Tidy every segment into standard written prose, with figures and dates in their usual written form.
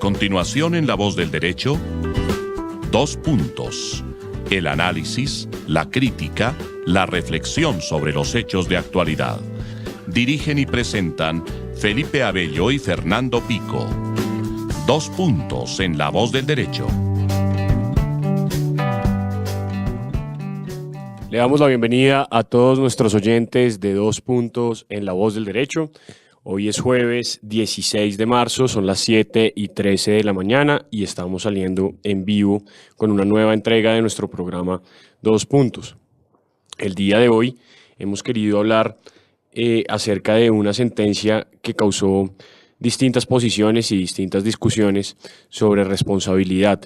continuación en La Voz del Derecho, Dos Puntos. El análisis, la crítica, la reflexión sobre los hechos de actualidad. Dirigen y presentan Felipe Abello y Fernando Pico. Dos Puntos en La Voz del Derecho. Le damos la bienvenida a todos nuestros oyentes de Dos Puntos en La Voz del Derecho. Hoy es jueves 16 de marzo, son las 7:13 de la mañana y estamos saliendo en vivo con una nueva entrega de nuestro programa Dos Puntos. El día de hoy hemos querido hablar acerca de una sentencia que causó distintas posiciones y distintas discusiones sobre responsabilidad.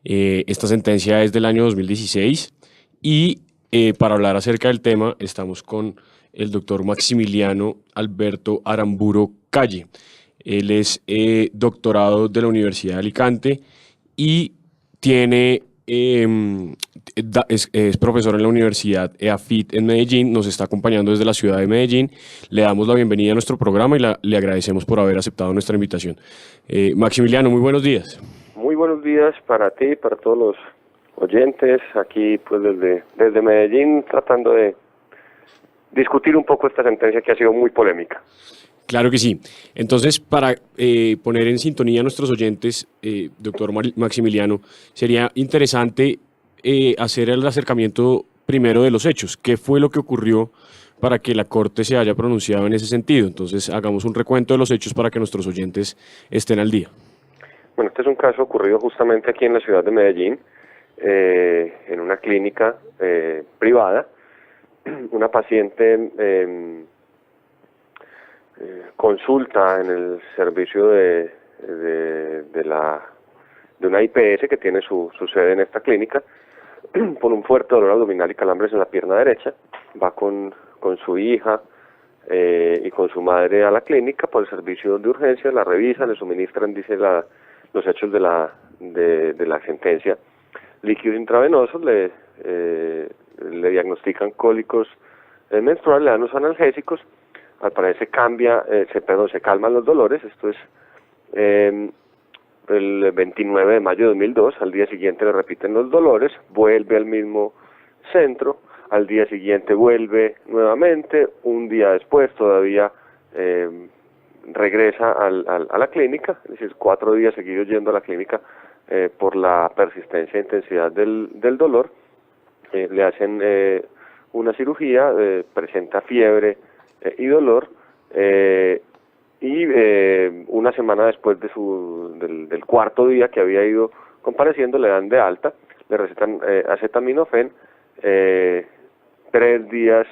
Esta sentencia es del año 2016 y para hablar acerca del tema estamos con el doctor Maximiliano Alberto Aramburo Calle. Él es doctorado de la Universidad de Alicante y es profesor en la Universidad EAFIT en Medellín. Nos está acompañando desde la ciudad de Medellín. Le damos la bienvenida a nuestro programa y le agradecemos por haber aceptado nuestra invitación. Maximiliano, muy buenos días. Muy buenos días para ti, para todos los oyentes. Aquí pues desde Medellín tratando de discutir un poco esta sentencia que ha sido muy polémica. Claro que sí. Entonces, para poner en sintonía a nuestros oyentes, doctor Maximiliano, sería interesante hacer el acercamiento primero de los hechos. ¿Qué fue lo que ocurrió para que la Corte se haya pronunciado en ese sentido? Entonces, hagamos un recuento de los hechos para que nuestros oyentes estén al día. Bueno, este es un caso ocurrido justamente aquí en la ciudad de Medellín, en una clínica privada. Una paciente consulta en el servicio de una IPS que tiene su sede en esta clínica por un fuerte dolor abdominal y calambres en la pierna derecha. Va con su hija y con su madre a la clínica por el servicio de urgencias, la revisan, le suministran, dice los hechos de la sentencia, líquidos intravenosos, le diagnostican cólicos menstruales, le dan los analgésicos, al parecer se calman los dolores. Esto es el 29 de mayo de 2002, al día siguiente le repiten los dolores, vuelve al mismo centro, al día siguiente vuelve nuevamente, un día después todavía regresa a la clínica, es decir, 4 días seguidos yendo a la clínica por la persistencia e intensidad del dolor. Le hacen una cirugía, presenta fiebre y dolor, y una semana después del cuarto día que había ido compareciendo le dan de alta, le recetan acetaminofén. 3 días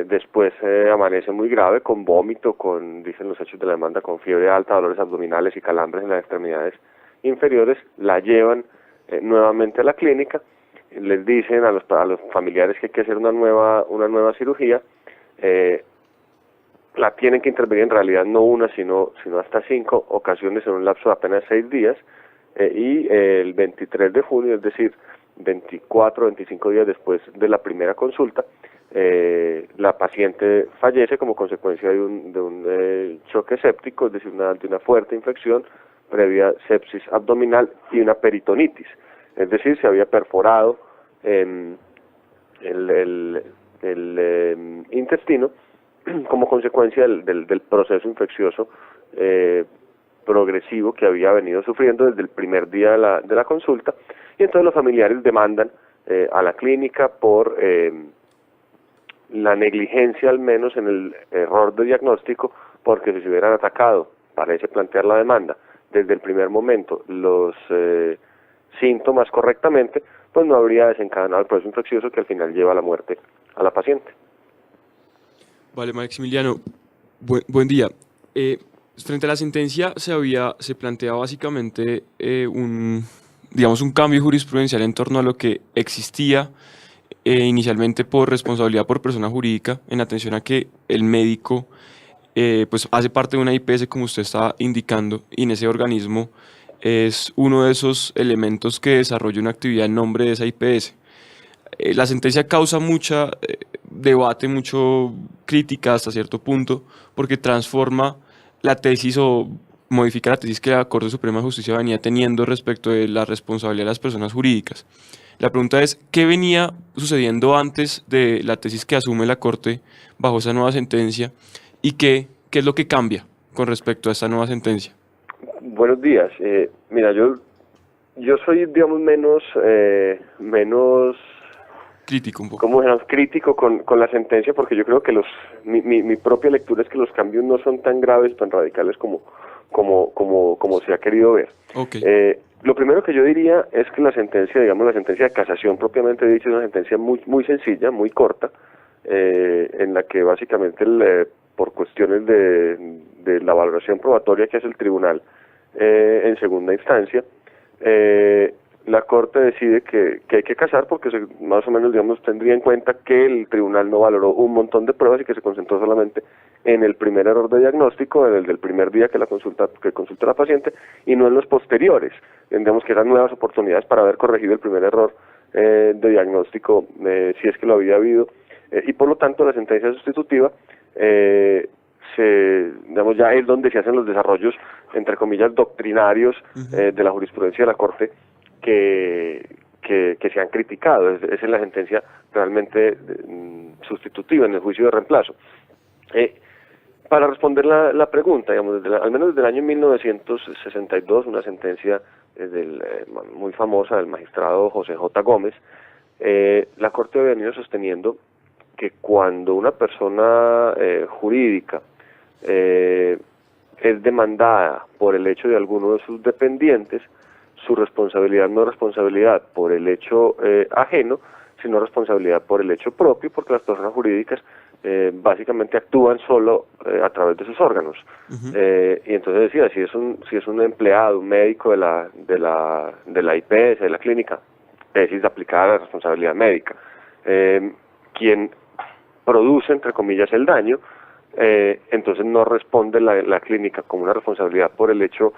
después amanece muy grave, con vómito, dicen los hechos de la demanda, con fiebre alta, dolores abdominales y calambres en las extremidades inferiores. La llevan nuevamente a la clínica. Les dicen a los familiares que hay que hacer una nueva cirugía. La tienen que intervenir en realidad no una, sino hasta 5 ocasiones en un lapso de apenas 6 días. Y el 23 de junio, es decir, 25 días después de la primera consulta, la paciente fallece como consecuencia de un choque séptico, es decir, de una fuerte infección previa sepsis abdominal y una peritonitis. Es decir, se había perforado el intestino como consecuencia del proceso infeccioso progresivo que había venido sufriendo desde el primer día de la consulta, y entonces los familiares demandan a la clínica por la negligencia, al menos en el error de diagnóstico, porque si se hubieran atacado, parece plantear la demanda, desde el primer momento los síntomas correctamente, pues no habría desencadenado el proceso infeccioso que al final lleva a la muerte a la paciente. Vale, Maximiliano, buen día. Frente a la sentencia se plantea básicamente un cambio jurisprudencial en torno a lo que existía inicialmente por responsabilidad por persona jurídica, en atención a que el médico pues hace parte de una IPS, como usted está indicando, y en ese organismo es uno de esos elementos que desarrolla una actividad en nombre de esa IPS. La sentencia causa mucha debate, mucho crítica hasta cierto punto, porque transforma la tesis o modifica la tesis que la Corte Suprema de Justicia venía teniendo respecto de la responsabilidad de las personas jurídicas. La pregunta es, ¿qué venía sucediendo antes de la tesis que asume la Corte bajo esa nueva sentencia y qué es lo que cambia con respecto a esta nueva sentencia? Buenos días. Mira, yo soy, digamos, menos Crítico un poco. como digamos, crítico con la sentencia, porque yo creo que mi propia lectura es que los cambios no son tan graves, tan radicales como se ha querido ver. Okay. Lo primero que yo diría es que la sentencia, digamos, la sentencia de casación propiamente dicha, es una sentencia muy sencilla, muy corta, en la que básicamente por cuestiones de la valoración probatoria que hace el tribunal en segunda instancia, la Corte decide que hay que casar porque más o menos, digamos, tendría en cuenta que el tribunal no valoró un montón de pruebas y que se concentró solamente en el primer error de diagnóstico, en el del primer día que consulta la paciente, y no en los posteriores. Digamos que eran nuevas oportunidades para haber corregido el primer error de diagnóstico, si es que lo había habido, y por lo tanto la sentencia sustitutiva digamos, ya es donde se hacen los desarrollos, entre comillas, doctrinarios de la jurisprudencia de la Corte que se han criticado. Es en la sentencia realmente sustitutiva, en el juicio de reemplazo. Para responder la pregunta, digamos, al menos desde el año 1962, una sentencia muy famosa del magistrado José J. Gómez, la Corte ha venido sosteniendo que cuando una persona jurídica es demandada por el hecho de alguno de sus dependientes, su responsabilidad no es responsabilidad por el hecho ajeno, sino responsabilidad por el hecho propio, porque las personas jurídicas básicamente actúan solo a través de sus órganos. Y entonces decía, si es un empleado, un médico de la IPS, de la clínica, tesis aplicada a la responsabilidad médica, quien produce, entre comillas, el daño, entonces no responde la clínica como una responsabilidad por el hecho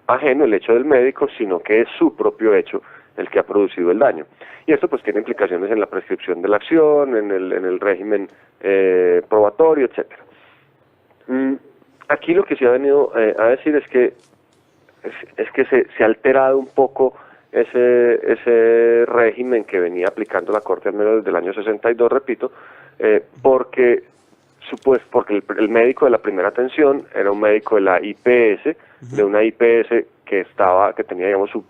ajeno, el hecho del médico, sino que es su propio hecho el que ha producido el daño. Y esto pues tiene implicaciones en la prescripción de la acción, en el régimen probatorio, etcétera. Aquí lo que se ha venido a decir es que se ha alterado un poco ese régimen que venía aplicando la Corte al menos desde el año 62, repito, porque el médico de la primera atención era un médico de la IPS, de una IPS que tenía, digamos, su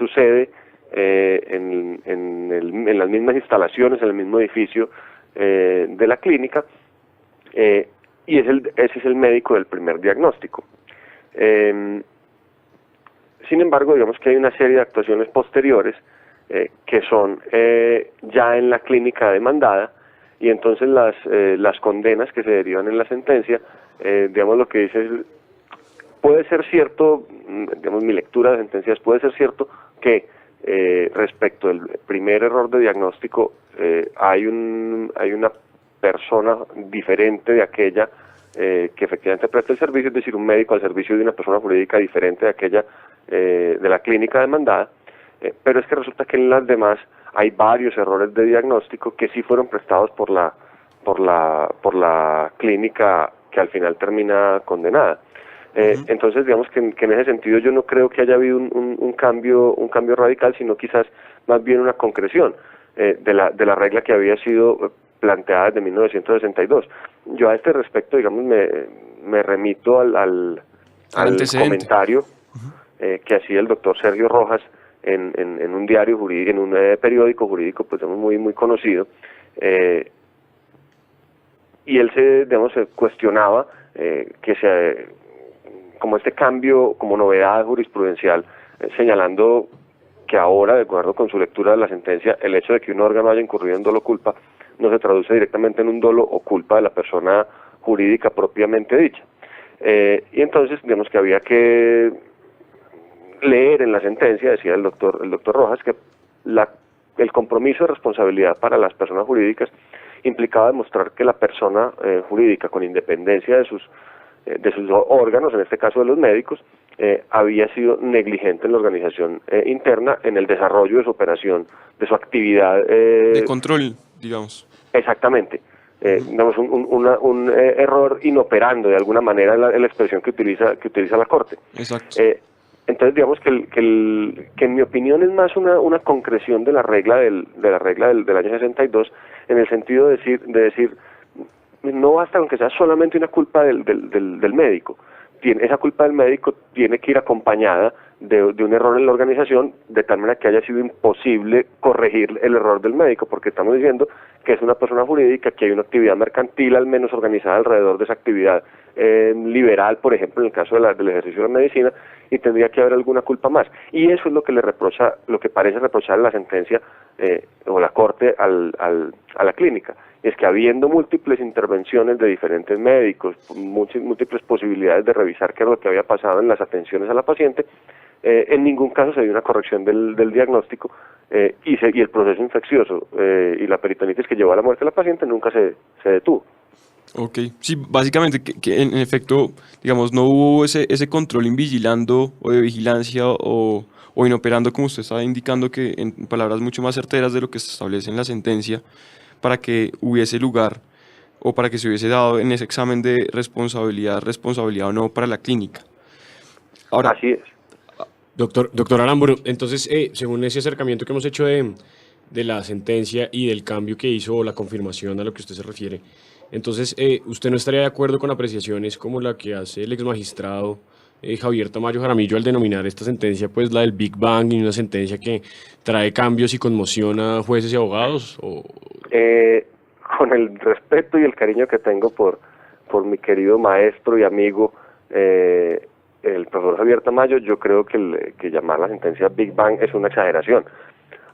sede en las mismas instalaciones, en el mismo edificio de la clínica, y ese es el médico del primer diagnóstico. Sin embargo, digamos que hay una serie de actuaciones posteriores que son ya en la clínica demandada, y entonces las condenas que se derivan en la sentencia, digamos, lo que dice es, puede ser cierto, digamos, mi lectura de sentencias, puede ser cierto que respecto del primer error de diagnóstico hay una persona diferente de aquella que efectivamente presta el servicio, es decir, un médico al servicio de una persona jurídica diferente de aquella de la clínica demandada, pero es que resulta que en las demás hay varios errores de diagnóstico que sí fueron prestados por la clínica que al final termina condenada. Entonces, digamos que en ese sentido yo no creo que haya habido un cambio radical, sino quizás más bien una concreción de la regla que había sido planteada desde 1962. Yo a este respecto, digamos, me remito al comentario que hacía el doctor Sergio Rojas en un diario jurídico, en un periódico jurídico, pues, digamos, muy conocido, y él se cuestionaba como este cambio, como novedad jurisprudencial, señalando que ahora, de acuerdo con su lectura de la sentencia, el hecho de que un órgano haya incurrido en dolo o culpa no se traduce directamente en un dolo o culpa de la persona jurídica propiamente dicha. Y entonces, digamos que había que leer en la sentencia, decía el doctor Rojas, que el compromiso de responsabilidad para las personas jurídicas implicaba demostrar que la persona jurídica, con independencia de sus órganos, en este caso de los médicos, había sido negligente en la organización interna, en el desarrollo de su operación, de su actividad. De control, digamos. Exactamente. digamos, un error inoperando de alguna manera la expresión que utiliza la Corte. Exacto. Entonces, digamos que en mi opinión es más una concreción de la regla del año 62, en el sentido de decir no basta con que sea solamente una culpa del médico. Esa culpa del médico tiene que ir acompañada de un error en la organización, de tal manera que haya sido imposible corregir el error del médico, porque estamos diciendo que es una persona jurídica, que hay una actividad mercantil al menos organizada alrededor de esa actividad liberal, por ejemplo, en el caso del ejercicio de la medicina, y tendría que haber alguna culpa más. Y eso es lo que parece reprochar la sentencia o la Corte a la clínica. Es que habiendo múltiples intervenciones de diferentes médicos, múltiples posibilidades de revisar qué es lo que había pasado en las atenciones a la paciente, en ningún caso se dio una corrección del diagnóstico y el proceso infeccioso y la peritonitis que llevó a la muerte de la paciente nunca se detuvo. Ok, sí, básicamente que en efecto, digamos, no hubo ese control invigilando o de vigilancia o inoperando, como usted estaba indicando, que en palabras mucho más certeras de lo que se establece en la sentencia, para que hubiese lugar o para que se hubiese dado en ese examen de responsabilidad o no para la clínica. Ahora, así es. Doctor Aramburu, entonces, según ese acercamiento que hemos hecho de la sentencia y del cambio que hizo o la confirmación a lo que usted se refiere, entonces, ¿usted no estaría de acuerdo con apreciaciones como la que hace el exmagistrado Javier Tamayo Jaramillo al denominar esta sentencia pues la del Big Bang y una sentencia que trae cambios y conmociona a jueces y abogados? Con el respeto y el cariño que tengo por mi querido maestro y amigo, el profesor Javier Tamayo, yo creo que llamar la sentencia Big Bang es una exageración.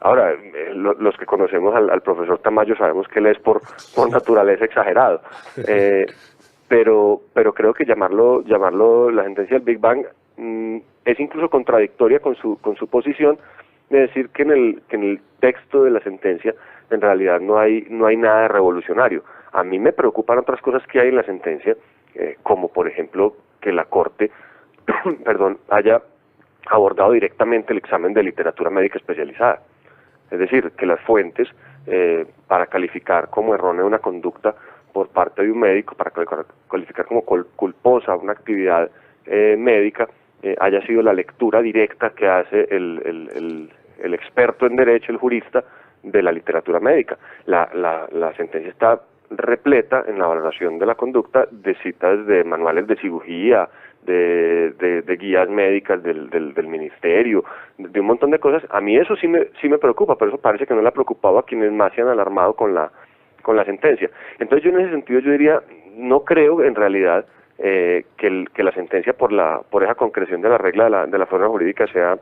Ahora, los que conocemos al profesor Tamayo sabemos que él es por naturaleza exagerado, pero creo que llamarlo la sentencia del Big Bang es incluso contradictoria con su posición de decir que en el texto de la sentencia en realidad no hay nada de revolucionario. A mí me preocupan otras cosas que hay en la sentencia, como por ejemplo que la Corte haya abordado directamente el examen de literatura médica especializada. Es decir, que las fuentes para calificar como errónea una conducta por parte de un médico, para calificar como culposa una actividad médica, haya sido la lectura directa que hace el experto en derecho, el jurista, de la literatura médica. La sentencia está repleta en la valoración de la conducta de citas de manuales de cirugía, de guías médicas del ministerio, de un montón de cosas. A mí eso sí me preocupa, pero eso parece que no le ha preocupado a quienes más se han alarmado con la sentencia. Entonces yo en ese sentido yo diría, no creo en realidad que la sentencia por esa concreción de la regla de la forma jurídica sea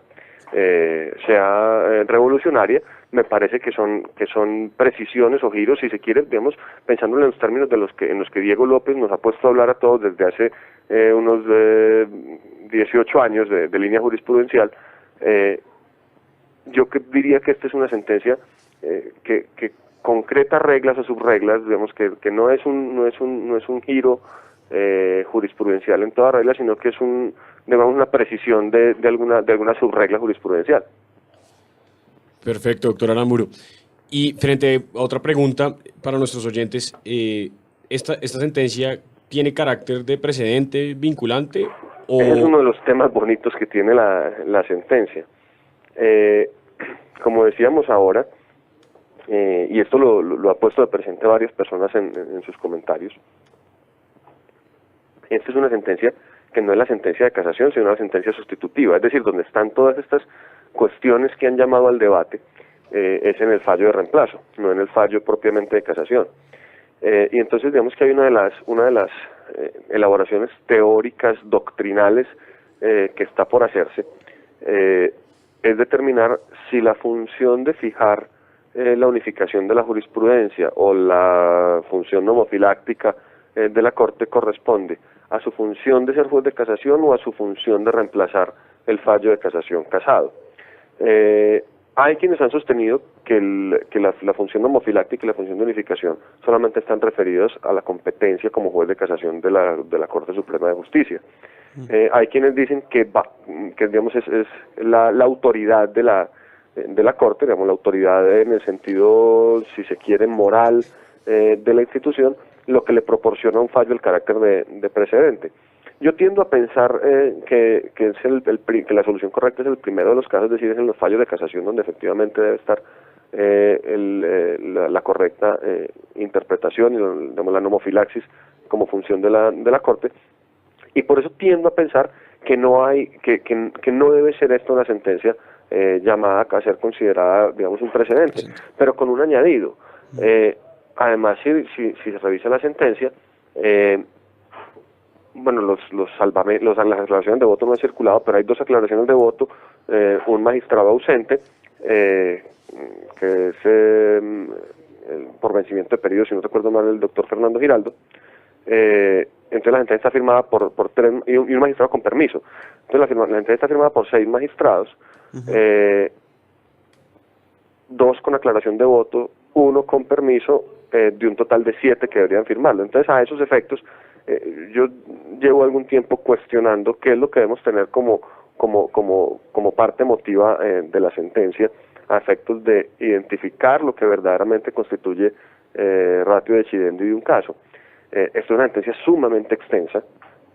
revolucionaria. Me parece que son precisiones o giros, si se quiere, digamos, pensando en los términos en los que Diego López nos ha puesto a hablar a todos desde hace unos 18 años de línea jurisprudencial. Yo diría que esta es una sentencia que concreta reglas o subreglas, digamos, que no es un giro jurisprudencial en toda regla, sino que es una precisión de alguna subregla jurisprudencial. Perfecto, doctor Aramburu. Y frente a otra pregunta para nuestros oyentes, ¿esta sentencia tiene carácter de precedente vinculante? ¿O? Ese es uno de los temas bonitos que tiene la sentencia. Como decíamos ahora, y esto lo ha puesto de presente varias personas en sus comentarios, esta es una sentencia que no es la sentencia de casación, sino una sentencia sustitutiva, es decir, donde están todas estas cuestiones que han llamado al debate, es en el fallo de reemplazo, no en el fallo propiamente de casación. Y entonces digamos que hay una de las elaboraciones teóricas, doctrinales, que está por hacerse, es determinar si la función de fijar la unificación de la jurisprudencia o la función nomofiláctica de la Corte corresponde a su función de ser juez de casación o a su función de reemplazar el fallo de casación casado. Hay quienes han sostenido que la función nomofiláctica y la función de unificación solamente están referidos a la competencia como juez de casación de la Corte Suprema de Justicia. Hay quienes dicen que digamos es la autoridad de la Corte, digamos la autoridad en el sentido, si se quiere, moral, de la institución, lo que le proporciona un fallo el carácter de precedente. Yo tiendo a pensar que que la solución correcta es el primero de los casos, es decir, es en los fallos de casación donde efectivamente debe estar la correcta interpretación y digamos, la nomofilaxis como función de la Corte, y por eso tiendo a pensar que no debe ser esto una sentencia llamada a ser considerada, digamos, un precedente, pero con un añadido. Además, si se revisa la sentencia, bueno, las aclaraciones de voto no han circulado, pero hay 2 aclaraciones de voto, un magistrado ausente, que es por vencimiento de periodo, si no recuerdo mal, el doctor Fernando Giraldo. Entonces la sentencia está firmada por 3, y un magistrado con permiso. Entonces la sentencia está firmada por 6 magistrados, 2 con aclaración de voto, 1 con permiso, de un total de 7 que deberían firmarlo. Entonces, a esos efectos, yo llevo algún tiempo cuestionando qué es lo que debemos tener como parte emotiva de la sentencia, a efectos de identificar lo que verdaderamente constituye ratio decidendi de un caso. Esto es una sentencia sumamente extensa,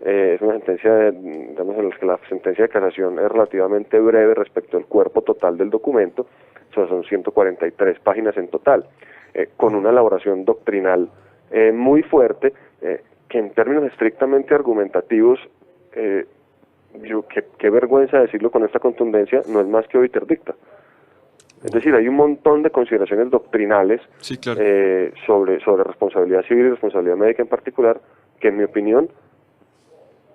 es una sentencia, digamos, en la que la sentencia de casación es relativamente breve respecto al cuerpo total del documento, son 143 páginas en total, con una elaboración doctrinal muy fuerte, que en términos estrictamente argumentativos, qué vergüenza decirlo con esta contundencia, no es más que obiter dicta. Es decir, hay un montón de consideraciones doctrinales, sí, claro, sobre responsabilidad civil y responsabilidad médica en particular, que en mi opinión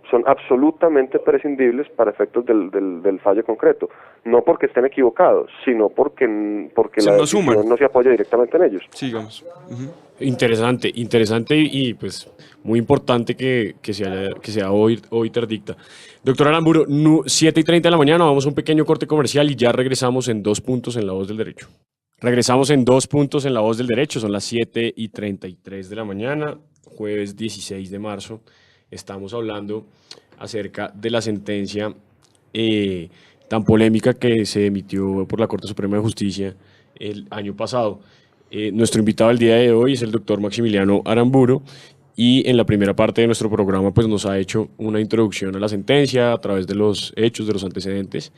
son absolutamente prescindibles para efectos del fallo concreto. No porque estén equivocados, sino porque la decisión no se apoya directamente en ellos. Sigamos. Interesante y pues muy importante que sea hoy interdicta. Doctor Aramburu, 7:30 de la mañana, vamos a un pequeño corte comercial y ya regresamos en 2 puntos en La Voz del Derecho. Regresamos en 2 puntos en La Voz del Derecho, son las 7:33 de la mañana, jueves 16 de marzo. Estamos hablando acerca de la sentencia tan polémica que se emitió por la Corte Suprema de Justicia el año pasado. Nuestro invitado el día de hoy es el doctor Maximiliano Aramburu, y en la primera parte de nuestro programa pues nos ha hecho una introducción a la sentencia a través de los hechos, de los antecedentes,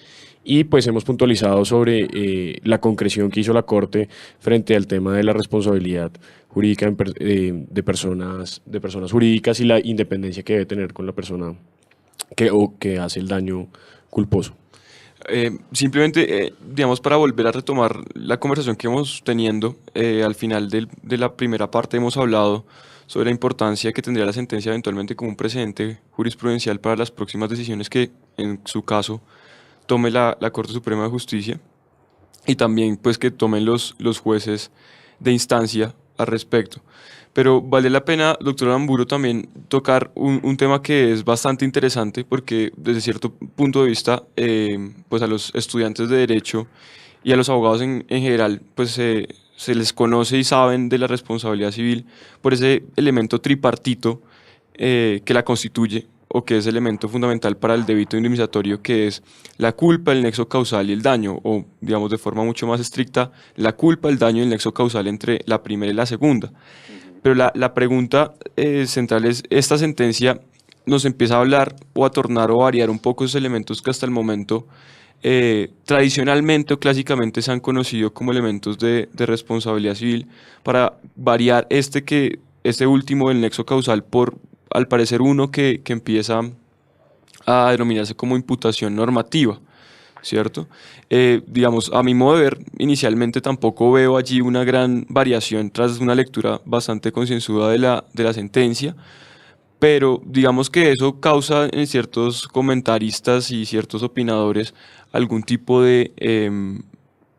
y pues hemos puntualizado sobre la concreción que hizo la Corte frente al tema de la responsabilidad jurídica de personas jurídicas y la independencia que debe tener con la persona que hace el daño culposo. Simplemente, digamos, para volver a retomar la conversación que hemos teniendo, al final de la primera parte hemos hablado sobre la importancia que tendría la sentencia eventualmente como un precedente jurisprudencial para las próximas decisiones que, en su caso, tome la Corte Suprema de Justicia, y también pues que tomen los jueces de instancia al respecto. Pero vale la pena, doctor Aramburu, también tocar un tema que es bastante interesante, porque desde cierto punto de vista, pues a los estudiantes de Derecho y a los abogados en general, pues se les conoce y saben de la responsabilidad civil por ese elemento tripartito que la constituye, o que es elemento fundamental para el débito indemnizatorio, que es la culpa, el nexo causal y el daño, o digamos de forma mucho más estricta, la culpa, el daño y el nexo causal entre la primera y la segunda. Pero la pregunta central es, esta sentencia nos empieza a hablar o a tornar o variar un poco esos elementos que hasta el momento tradicionalmente o clásicamente se han conocido como elementos de responsabilidad civil, para variar este último del nexo causal por, al parecer, uno que empieza a denominarse como imputación normativa, ¿cierto? Digamos, a mi modo de ver, inicialmente tampoco veo allí una gran variación tras una lectura bastante concienzuda de la sentencia, pero digamos que eso causa en ciertos comentaristas y ciertos opinadores algún tipo de,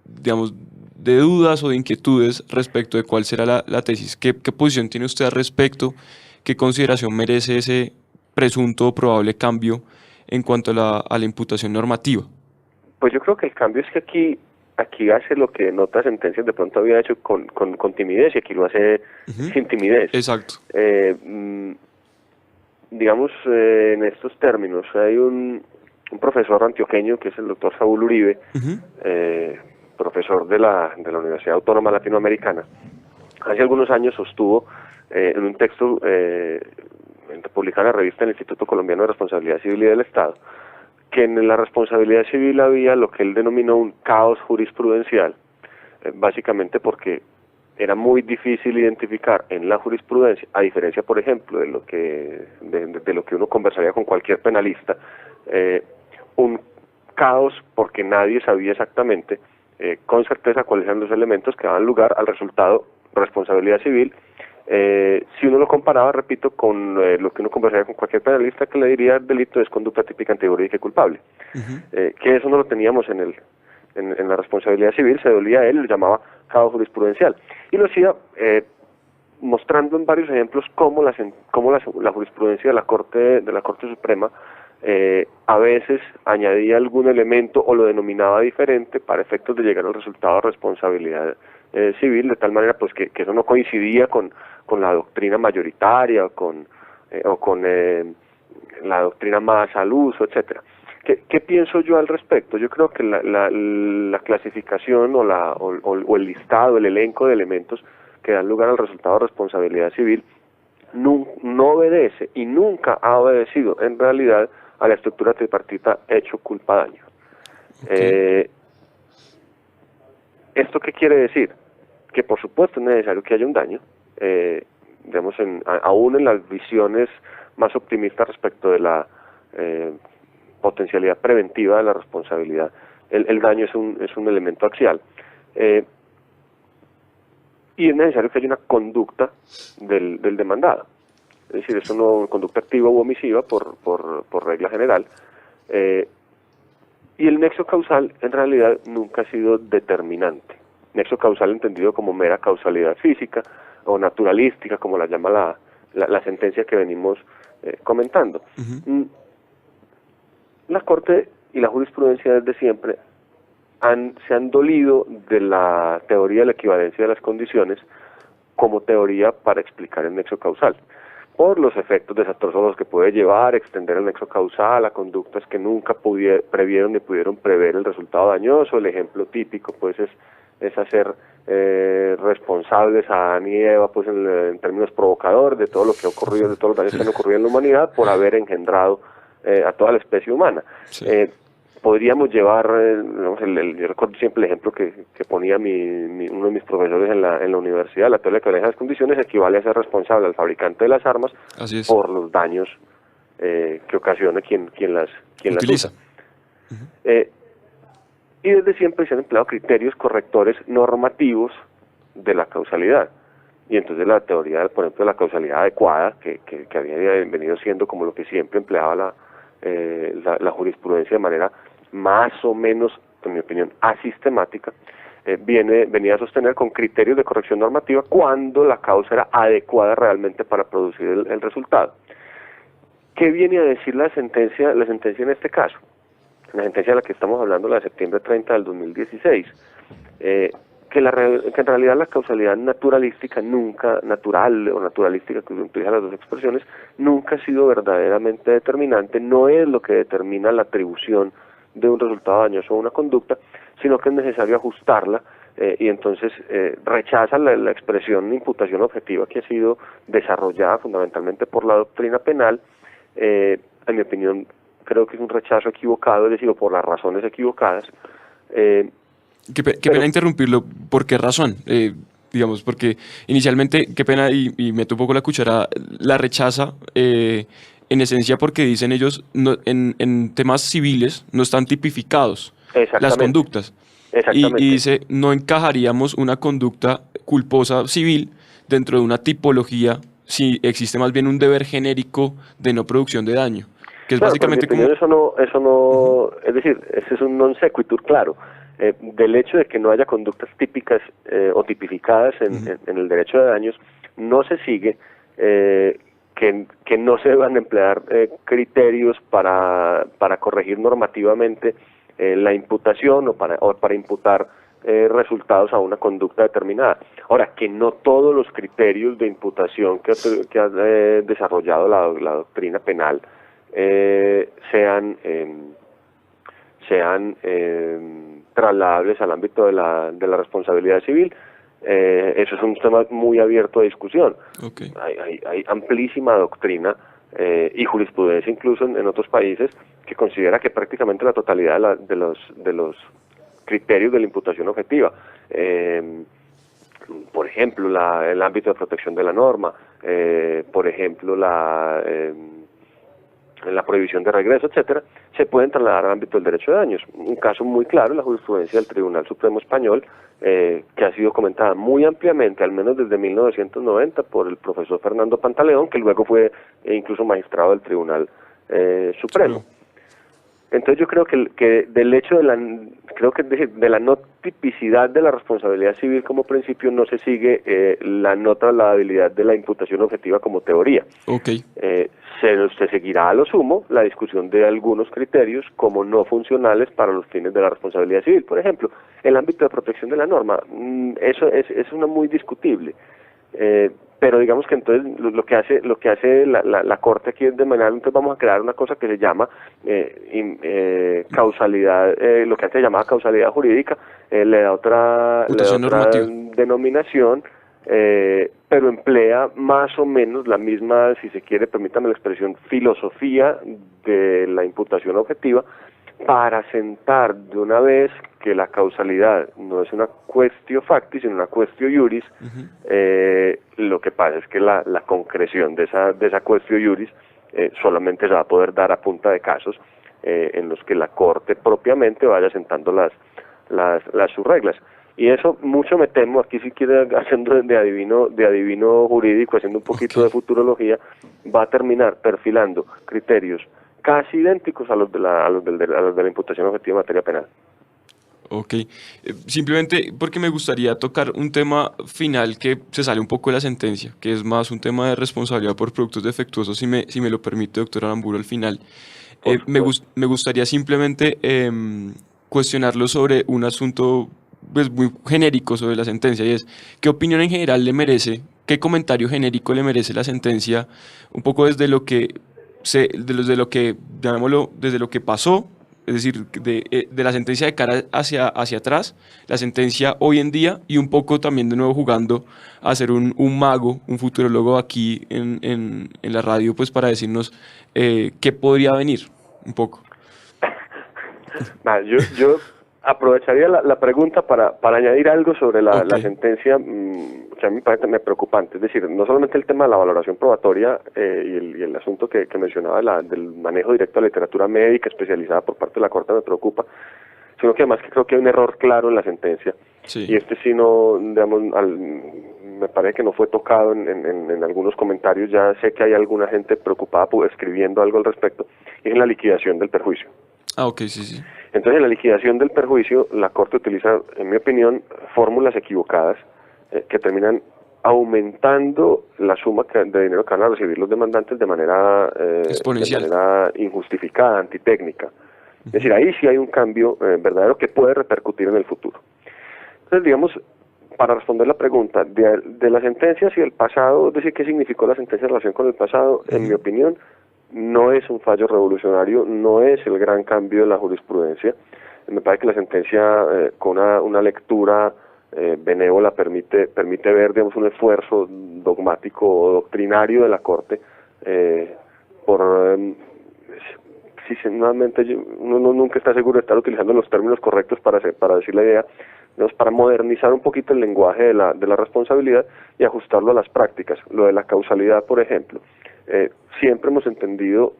digamos, de dudas o de inquietudes respecto de cuál será la tesis. ¿Qué posición tiene usted al respecto? ¿Qué consideración merece ese presunto o probable cambio en cuanto a la imputación normativa? Pues yo creo que el cambio es que aquí hace lo que en otras sentencias de pronto había hecho con timidez, y aquí lo hace sin timidez. Exacto. Digamos, en estos términos, hay un profesor antioqueño que es el doctor Saúl Uribe, profesor de la Universidad Autónoma Latinoamericana, hace algunos años sostuvo en un texto publicado en la revista del Instituto Colombiano de Responsabilidad Civil y del Estado, que en la responsabilidad civil había lo que él denominó un caos jurisprudencial, básicamente porque era muy difícil identificar en la jurisprudencia, a diferencia, por ejemplo, de lo que uno conversaría con cualquier penalista, un caos porque nadie sabía exactamente con certeza cuáles eran los elementos que daban lugar al resultado responsabilidad civil. Si uno lo comparaba, repito, con lo que uno conversaría con cualquier penalista, que le diría delito es conducta típica antijurídica y culpable. Que eso no lo teníamos en la responsabilidad civil, se dolía a él, lo llamaba caos jurisprudencial. Y lo hacía mostrando en varios ejemplos cómo la jurisprudencia de la Corte Suprema a veces añadía algún elemento o lo denominaba diferente para efectos de llegar al resultado de responsabilidad civil, de tal manera pues que eso no coincidía con la doctrina mayoritaria o con la doctrina más al uso, etcétera. ¿Qué pienso yo al respecto? Yo creo que la clasificación o el listado, el elenco de elementos que dan lugar al resultado de responsabilidad civil no obedece y nunca ha obedecido en realidad a la estructura tripartita hecho culpa daño. Okay. ¿Esto qué quiere decir? Que por supuesto es necesario que haya un daño, digamos, aún en las visiones más optimistas respecto de la potencialidad preventiva de la responsabilidad, el daño es un elemento axial. Y es necesario que haya una conducta del demandado. Es decir, eso no conducta activa u omisiva por regla general. Y el nexo causal en realidad nunca ha sido determinante. Nexo causal entendido como mera causalidad física o naturalística, como la llama la sentencia que venimos comentando. La Corte y la jurisprudencia desde siempre se han dolido de la teoría de la equivalencia de las condiciones como teoría para explicar el nexo causal, por los efectos desastrosos que puede llevar extender el nexo causal a conductas que nunca previeron ni pudieron prever el resultado dañoso. El ejemplo típico pues es hacer responsables a Adán y Eva pues en términos provocadores de todo lo que ha ocurrido, de todos los daños que han ocurrido en la humanidad por haber engendrado a toda la especie humana. Sí. Podríamos llevar, yo recuerdo siempre el ejemplo que ponía uno de mis profesores en la universidad, la teoría de la equivalencia de las condiciones equivale a ser responsable al fabricante de las armas por los daños que ocasiona quien las utiliza. Y desde siempre se han empleado criterios correctores normativos de la causalidad. Y entonces la teoría, por ejemplo, de la causalidad adecuada, que había venido siendo como lo que siempre empleaba la jurisprudencia de manera más o menos, en mi opinión, asistemática, venía a sostener con criterios de corrección normativa cuando la causa era adecuada realmente para producir el resultado. ¿Qué viene a decir la sentencia en este caso? La sentencia de la que estamos hablando, la de septiembre 30 del 2016, que en realidad la causalidad naturalística natural o naturalística, que utiliza las dos expresiones, nunca ha sido verdaderamente determinante, no es lo que determina la atribución de un resultado dañoso a una conducta, sino que es necesario ajustarla y entonces rechaza la expresión de imputación objetiva que ha sido desarrollada fundamentalmente por la doctrina penal. En mi opinión, creo que es un rechazo equivocado, es decir, por las razones equivocadas. Qué pena interrumpirlo. ¿Por qué razón? Digamos, porque inicialmente, qué pena, y meto un poco la cuchara, la rechaza en esencia porque dicen ellos, en temas civiles no están tipificados las conductas. Exactamente. Y dice, no encajaríamos una conducta culposa civil dentro de una tipología si existe más bien un deber genérico de no producción de daño. Que es básicamente como... Eso no, es decir, ese es un non sequitur, claro. Del hecho de que no haya conductas típicas o tipificadas en el derecho de daños, no se sigue que no se deban emplear criterios para corregir normativamente la imputación o para imputar resultados a una conducta determinada. Ahora, que no todos los criterios de imputación que ha desarrollado la doctrina penal sean trasladables al ámbito de la responsabilidad civil, Eso es un tema muy abierto a discusión. Okay. Hay amplísima doctrina y jurisprudencia incluso en otros países que considera que prácticamente la totalidad de los criterios de la imputación objetiva, por ejemplo, el ámbito de protección de la norma, por ejemplo, la prohibición de regreso, etcétera, se pueden trasladar al ámbito del derecho de daños. Un caso muy claro es la jurisprudencia del Tribunal Supremo Español, que ha sido comentada muy ampliamente, al menos desde 1990, por el profesor Fernando Pantaleón, que luego fue incluso magistrado del Tribunal Supremo. Entonces yo creo que del hecho de la no tipicidad de la responsabilidad civil como principio no se sigue la no trasladabilidad de la imputación objetiva como teoría. Okay. Se seguirá a lo sumo la discusión de algunos criterios como no funcionales para los fines de la responsabilidad civil. Por ejemplo, el ámbito de protección de la norma, eso es una muy discutible. Pero digamos que entonces lo que hace la Corte aquí es de manera, entonces vamos a crear una cosa que se llama causalidad, lo que antes se llamaba causalidad jurídica, le da otra denominación, pero emplea más o menos la misma, si se quiere, permítame la expresión, filosofía de la imputación objetiva, para sentar de una vez que la causalidad no es una quaestio factis, sino una quaestio iuris. Lo que pasa es que la concreción de esa quaestio iuris solamente se va a poder dar a punta de casos en los que la Corte propiamente vaya sentando sus reglas. Y eso mucho me temo, aquí si quiere haciendo de adivino jurídico, haciendo un poquito de futurología, va a terminar perfilando criterios casi idénticos a los de la imputación objetiva en materia penal. Ok, simplemente porque me gustaría tocar un tema final que se sale un poco de la sentencia, que es más un tema de responsabilidad por productos defectuosos, si me lo permite, doctor Aramburu, al final. Me gustaría simplemente cuestionarlo sobre un asunto pues, muy genérico sobre la sentencia, y es, ¿qué opinión en general le merece, qué comentario genérico le merece la sentencia, un poco desde lo que llamémoslo, desde lo que pasó, es decir, de la sentencia de cara hacia atrás, la sentencia hoy en día, y un poco también de nuevo jugando a ser un mago, un futurólogo aquí en la radio, pues para decirnos qué podría venir, un poco? Yo aprovecharía la pregunta para añadir algo sobre la sentencia, que a mí me parece preocupante. Es decir, no solamente el tema de la valoración probatoria y el asunto que mencionaba del manejo directo de la literatura médica especializada por parte de la Corte me preocupa, sino que además creo que hay un error claro en la sentencia. Sí. Y sí no, digamos, me parece que no fue tocado en algunos comentarios. Ya sé que hay alguna gente preocupada escribiendo algo al respecto, y es en la liquidación del perjuicio. Sí. Entonces, en la liquidación del perjuicio, la Corte utiliza, en mi opinión, fórmulas equivocadas que terminan aumentando la suma de dinero que van a recibir los demandantes de manera exponencial, de manera injustificada, antitécnica. Es decir, ahí sí hay un cambio verdadero que puede repercutir en el futuro. Entonces, digamos, para responder la pregunta de la sentencia hacia el pasado, es decir, ¿qué significó la sentencia en relación con el pasado? En mi opinión, no es un fallo revolucionario, no es el gran cambio de la jurisprudencia. Me parece que la sentencia, con una lectura benévola, permite ver, digamos, un esfuerzo dogmático o doctrinario de la Corte nuevamente uno nunca está seguro de estar utilizando los términos correctos para decir la idea, digamos, para modernizar un poquito el lenguaje de la responsabilidad y ajustarlo a las prácticas. Lo de la causalidad, por ejemplo. Siempre hemos entendido,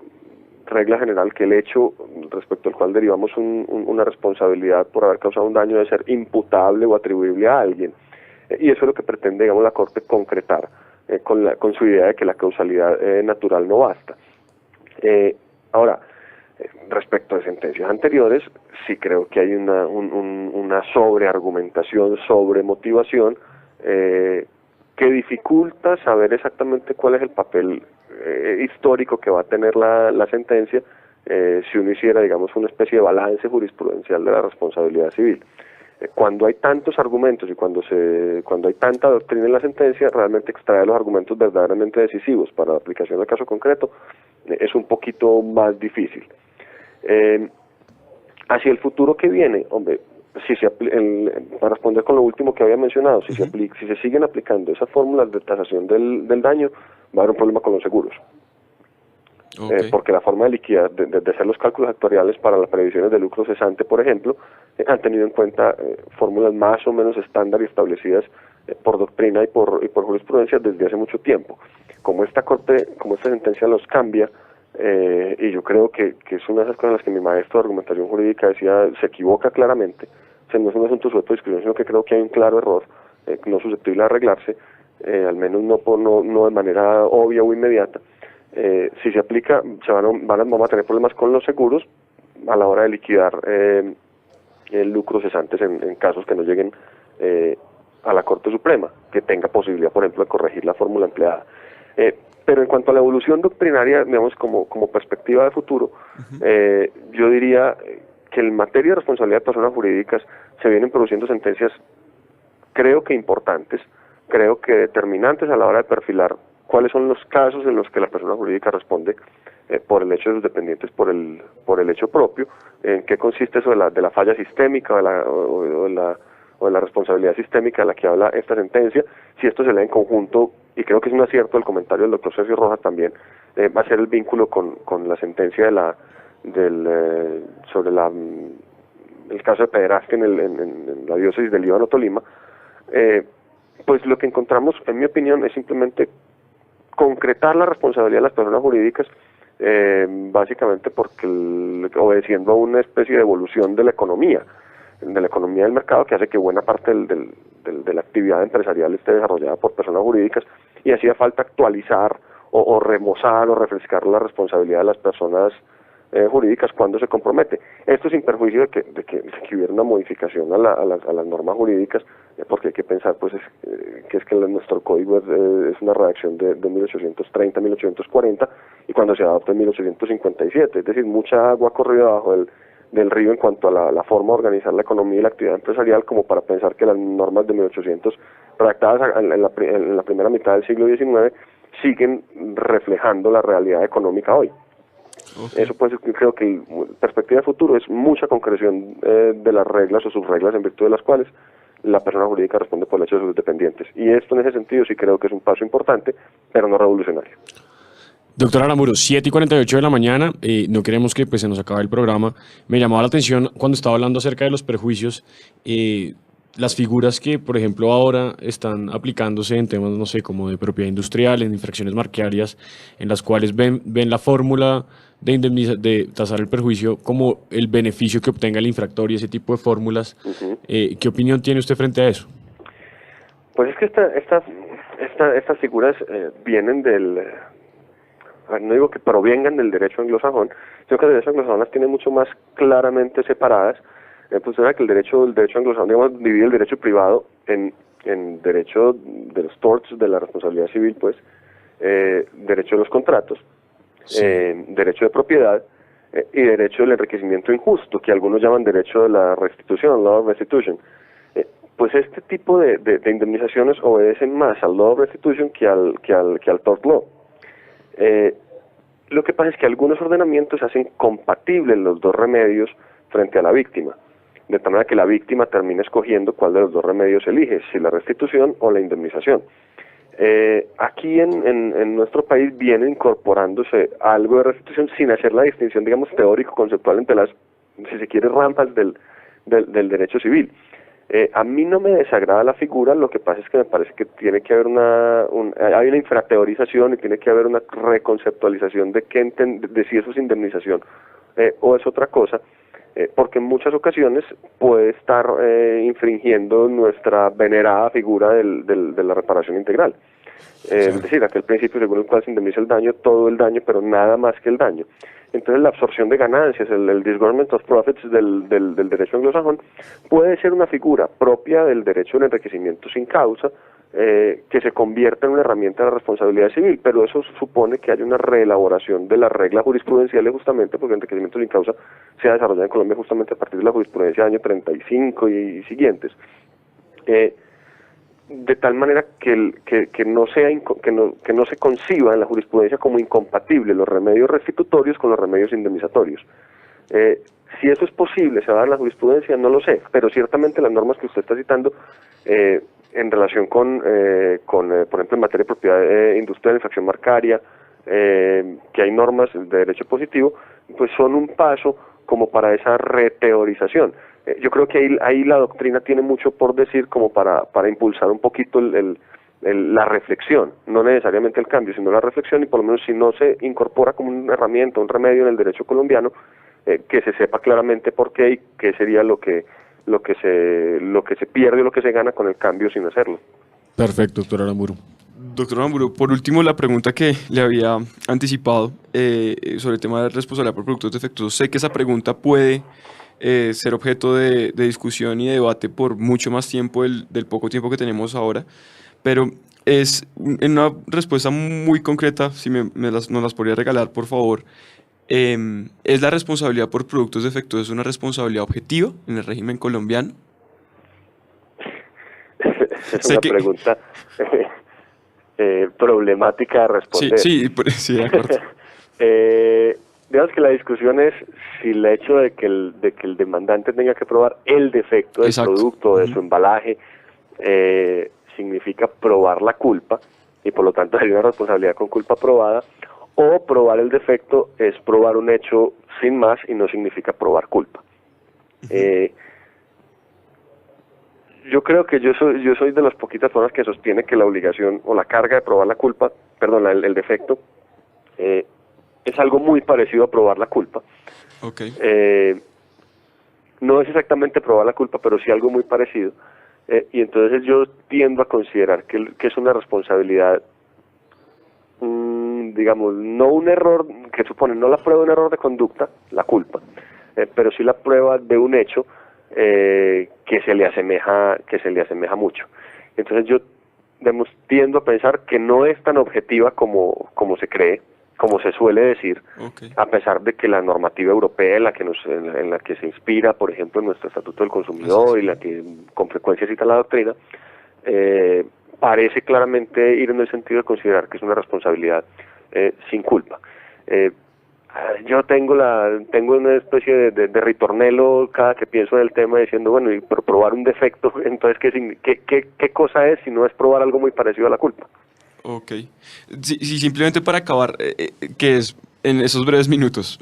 regla general, que el hecho respecto al cual derivamos una responsabilidad por haber causado un daño debe ser imputable o atribuible a alguien. Y eso es lo que pretende, digamos, la Corte concretar con su idea de que la causalidad natural no basta. Ahora, respecto de sentencias anteriores, sí creo que hay una sobreargumentación, sobremotivación, que dificulta saber exactamente cuál es el papel histórico que va a tener la sentencia si uno hiciera, digamos, una especie de balance jurisprudencial de la responsabilidad civil. Cuando hay tantos argumentos y cuando hay tanta doctrina en la sentencia, realmente extraer los argumentos verdaderamente decisivos para la aplicación del caso concreto es un poquito más difícil. Hacia el futuro que viene, hombre, para responder con lo último que había mencionado, si se siguen aplicando esas fórmulas de tasación del daño, va a haber un problema con los seguros. Porque la forma de liquidar, de hacer los cálculos actuariales para las previsiones de lucro cesante, por ejemplo, han tenido en cuenta fórmulas más o menos estándar y establecidas por doctrina y por jurisprudencia desde hace mucho tiempo. Como esta sentencia los cambia, y yo creo que es una de esas cosas en las que mi maestro de argumentación jurídica decía, se equivoca claramente, o sea, no es un asunto sujeto de discusión, sino que creo que hay un claro error, no susceptible de arreglarse, al menos no de manera obvia o inmediata. Si se aplica, vamos a tener problemas con los seguros a la hora de liquidar lucros cesantes en casos que no lleguen a la Corte Suprema, que tenga posibilidad, por ejemplo, de corregir la fórmula empleada. Pero en cuanto a la evolución doctrinaria, digamos, como perspectiva de futuro, yo diría que en materia de responsabilidad de personas jurídicas se vienen produciendo sentencias, creo que importantes, creo que determinantes a la hora de perfilar cuáles son los casos en los que la persona jurídica responde por el hecho de sus dependientes, por el hecho propio, en qué consiste eso de la falla sistémica o de la responsabilidad sistémica de la que habla esta sentencia, si esto se lee en conjunto, y creo que es un acierto el comentario del doctor Sergio Rojas también, va a ser el vínculo con la sentencia sobre el caso de pederastia en la diócesis de Líbano Tolima. Pues lo que encontramos, en mi opinión, es simplemente concretar la responsabilidad de las personas jurídicas, básicamente porque obedeciendo a una especie de evolución de la economía del mercado, que hace que buena parte de la actividad empresarial esté desarrollada por personas jurídicas, y hacía falta actualizar o remozar o refrescar la responsabilidad de las personas jurídicas cuando se compromete. Esto sin perjuicio de que hubiera una modificación a las normas jurídicas, porque hay que pensar que nuestro código es una redacción de 1830-1840, y cuando se adopta en 1857, es decir, mucha agua ha corrido abajo del río en cuanto a la forma de organizar la economía y la actividad empresarial, como para pensar que las normas de 1800 redactadas en la primera mitad del siglo XIX siguen reflejando la realidad económica hoy. Eso pues creo que perspectiva de futuro es mucha concreción de las reglas o subreglas en virtud de las cuales la persona jurídica responde por el hecho de sus dependientes, y esto en ese sentido sí creo que es un paso importante, pero no revolucionario. Doctor Aramuro, 7:48 de la mañana, no queremos que se nos acabe el programa. Me llamaba la atención cuando estaba hablando acerca de los perjuicios, las figuras que, por ejemplo, ahora están aplicándose en temas, no sé, como de propiedad industrial, en infracciones marcarias, en las cuales ven la fórmula de tasar el perjuicio como el beneficio que obtenga el infractor y ese tipo de fórmulas. ¿Qué opinión tiene usted frente a eso? Pues es que estas figuras vienen no digo que provengan del derecho anglosajón, sino que el derecho anglosajón las tiene mucho más claramente separadas. Pues era que el derecho anglosajón, digamos, divide el derecho privado en derecho de los torts, de la responsabilidad civil, pues, derecho de los contratos, sí, derecho de propiedad y derecho del enriquecimiento injusto, que algunos llaman derecho de la restitución, law of restitution. Pues este tipo de indemnizaciones obedecen más al law of restitution que al tort law. Lo que pasa es que algunos ordenamientos hacen compatibles los dos remedios frente a la víctima, de tal manera que la víctima termina escogiendo cuál de los dos remedios elige, si la restitución o la indemnización. Aquí en nuestro país viene incorporándose algo de restitución sin hacer la distinción, digamos, teórico-conceptual entre las, si se quiere, rampas del derecho civil. A mí no me desagrada la figura, lo que pasa es que me parece que tiene que haber hay una infrateorización y tiene que haber una reconceptualización de si eso es indemnización o es otra cosa, porque en muchas ocasiones puede estar infringiendo nuestra venerada figura de la reparación integral. Es decir, aquel principio según el cual se indemniza el daño, todo el daño, pero nada más que el daño. Entonces la absorción de ganancias, el disgorgement of profits del derecho anglosajón puede ser una figura propia del derecho del enriquecimiento sin causa, que se convierta en una herramienta de la responsabilidad civil, pero eso supone que haya una reelaboración de las reglas jurisprudenciales, justamente porque el enriquecimiento sin causa se ha desarrollado en Colombia justamente a partir de la jurisprudencia del año 35 y siguientes. De tal manera que no se conciba en la jurisprudencia como incompatible los remedios restitutorios con los remedios indemnizatorios. Si eso es posible, se va a dar la jurisprudencia, no lo sé, pero ciertamente las normas que usted está citando en relación con por ejemplo, en materia de propiedad industrial, infracción marcaria, que hay normas de derecho positivo, pues son un paso como para esa reteorización. Yo creo que ahí la doctrina tiene mucho por decir como para impulsar un poquito la reflexión, no necesariamente el cambio, sino la reflexión, y por lo menos si no se incorpora como una herramienta, un remedio en el derecho colombiano, que se sepa claramente por qué y qué sería lo que se pierde o lo que se gana con el cambio sin hacerlo. Perfecto, doctor Aramburu. Doctor Aramburu, por último, la pregunta que le había anticipado sobre el tema de responsabilidad por productos defectuosos. Sé que esa pregunta puede ser objeto de discusión y de debate por mucho más tiempo del poco tiempo que tenemos ahora, pero es en una respuesta muy concreta, si nos las podría regalar, por favor. ¿Es la responsabilidad por productos defectuosos una responsabilidad objetiva en el régimen colombiano? Es una pregunta problemática de responder. Sí, de acuerdo. Digamos que la discusión es si el hecho de que el demandante tenga que probar el defecto del producto, de su embalaje, significa probar la culpa, y por lo tanto hay una responsabilidad con culpa probada, o probar el defecto es probar un hecho sin más y no significa probar culpa. Yo creo que yo soy de las poquitas personas que sostiene que la obligación o la carga de probar el defecto, es algo muy parecido a probar la culpa. Okay. No es exactamente probar la culpa, pero sí algo muy parecido. Y entonces yo tiendo a considerar que es una responsabilidad, digamos, no un error que supone, no la prueba de un error de conducta, la culpa, pero sí la prueba de un hecho que se le asemeja mucho. Entonces yo, digamos, tiendo a pensar que no es tan objetiva como se cree, como se suele decir, a pesar de que la normativa europea en la que se inspira, por ejemplo, nuestro Estatuto del Consumidor y la que con frecuencia cita la doctrina, parece claramente ir en el sentido de considerar que es una responsabilidad sin culpa. Yo tengo una especie de ritornelo cada que pienso en el tema, diciendo, bueno, y por probar un defecto, entonces ¿qué cosa es si no es probar algo muy parecido a la culpa? Ok. Sí, simplemente para acabar, que es en esos breves minutos,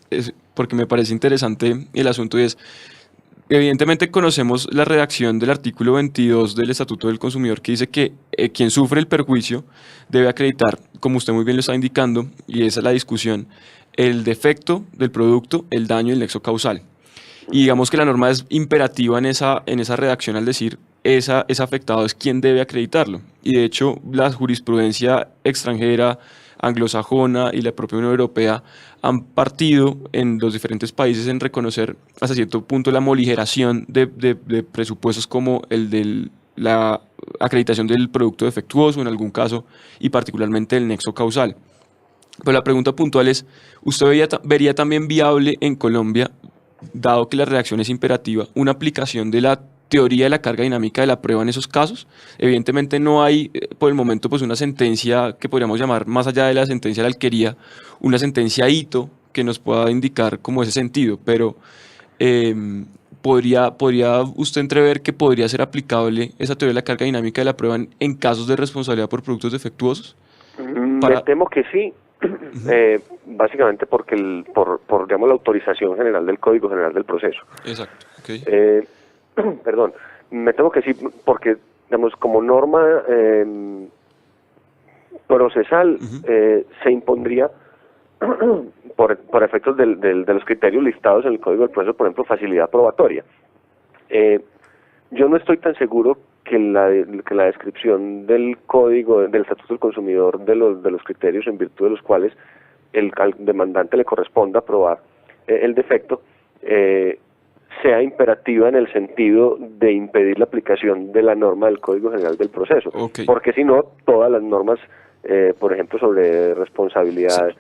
porque me parece interesante el asunto, y es, evidentemente conocemos la redacción del artículo 22 del Estatuto del Consumidor, que dice que quien sufre el perjuicio debe acreditar, como usted muy bien lo está indicando, y esa es la discusión, el defecto del producto, el daño y el nexo causal. Y digamos que la norma es imperativa en esa redacción al decir ese afectado es quien debe acreditarlo. Y de hecho la jurisprudencia extranjera, anglosajona y la propia Unión Europea han partido en los diferentes países en reconocer hasta cierto punto la moligeración de presupuestos como el de la acreditación del producto defectuoso en algún caso y particularmente el nexo causal. Pero la pregunta puntual es, ¿usted vería también viable en Colombia, dado que la redacción es imperativa, una aplicación de la teoría de la carga dinámica de la prueba en esos casos? Evidentemente no hay por el momento pues una sentencia que podríamos llamar, más allá de la sentencia de la alquería, una sentencia hito que nos pueda indicar como ese sentido, pero ¿podría usted entrever que podría ser aplicable esa teoría de la carga dinámica de la prueba en casos de responsabilidad por productos defectuosos? Me temo que sí. Básicamente porque por digamos la autorización general del Código General del Proceso. Exacto. Okay. Perdón, me temo que sí, porque digamos como norma procesal se impondría por efectos de los criterios listados en el Código del Proceso, por ejemplo, facilidad probatoria. Yo no estoy tan seguro que la descripción del Código, del Estatuto del Consumidor, de los criterios en virtud de los cuales al demandante le corresponda probar el defecto, sea imperativa en el sentido de impedir la aplicación de la norma del Código General del Proceso. Okay. Porque si no, todas las normas, por ejemplo, sobre responsabilidad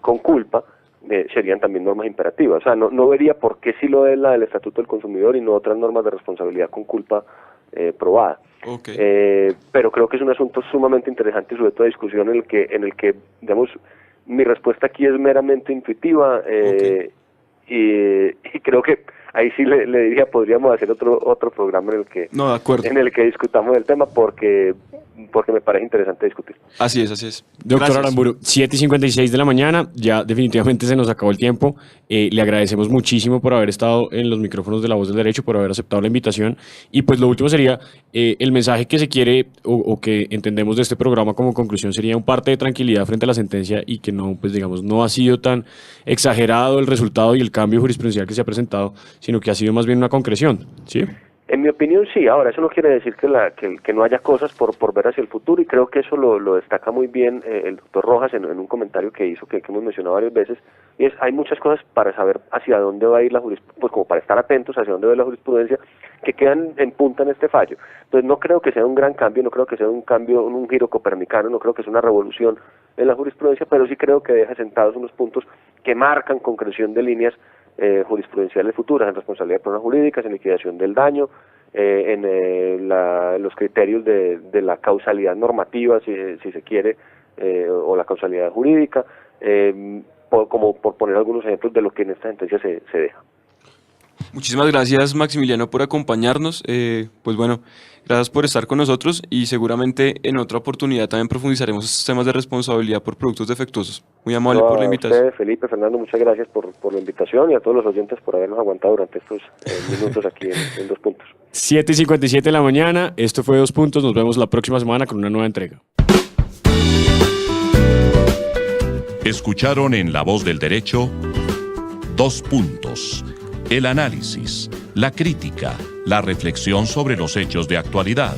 con culpa, serían también normas imperativas. O sea, no vería por qué sí lo es la del Estatuto del Consumidor y no otras normas de responsabilidad con culpa probada. Okay. Pero creo que es un asunto sumamente interesante y sujeto a discusión en el que digamos, mi respuesta aquí es meramente intuitiva, y creo que ahí sí le diría, podríamos hacer otro programa No, de acuerdo. en el que discutamos el tema porque me parece interesante discutir. Así es. Doctor Gracias. Aramburu, 7:56 de la mañana, ya definitivamente se nos acabó el tiempo. Le agradecemos muchísimo por haber estado en los micrófonos de La Voz del Derecho, por haber aceptado la invitación. Y pues lo último sería, el mensaje que se quiere o que entendemos de este programa como conclusión sería un parte de tranquilidad frente a la sentencia y que no, pues digamos, no ha sido tan exagerado el resultado y el cambio jurisprudencial que se ha presentado, sino que ha sido más bien una concreción, ¿sí? En mi opinión sí. Ahora eso no quiere decir que no haya cosas por ver hacia el futuro, y creo que eso lo destaca muy bien el doctor Rojas en un comentario que hizo, que hemos mencionado varias veces, y es, hay muchas cosas para saber hacia dónde va a ir la jurisprudencia, pues como para estar atentos hacia dónde va la jurisprudencia, que quedan en punta en este fallo. Entonces no creo que sea un gran cambio, no creo que sea un cambio, un giro copernicano, no creo que sea una revolución en la jurisprudencia, pero sí creo que deja sentados unos puntos que marcan concreción de líneas jurisprudenciales futuras, en responsabilidad de personas jurídicas, en liquidación del daño, en los criterios de la causalidad normativa, si se quiere, o la causalidad jurídica, como por poner algunos ejemplos de lo que en esta sentencia se deja. Muchísimas gracias, Maximiliano, por acompañarnos. Pues bueno, gracias por estar con nosotros y seguramente en otra oportunidad también profundizaremos estos temas de responsabilidad por productos defectuosos. Muy amable por la invitación. A usted, Felipe, Fernando, muchas gracias por la invitación, y a todos los oyentes por habernos aguantado durante estos minutos aquí en 2 Puntos. 7:57 de la mañana, esto fue 2 Puntos, nos vemos la próxima semana con una nueva entrega. Escucharon en La Voz del Derecho 2 Puntos. El análisis, la crítica, la reflexión sobre los hechos de actualidad.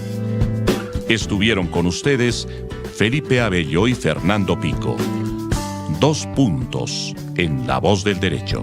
Estuvieron con ustedes Felipe Abello y Fernando Pico. 2 Puntos en La Voz del Derecho.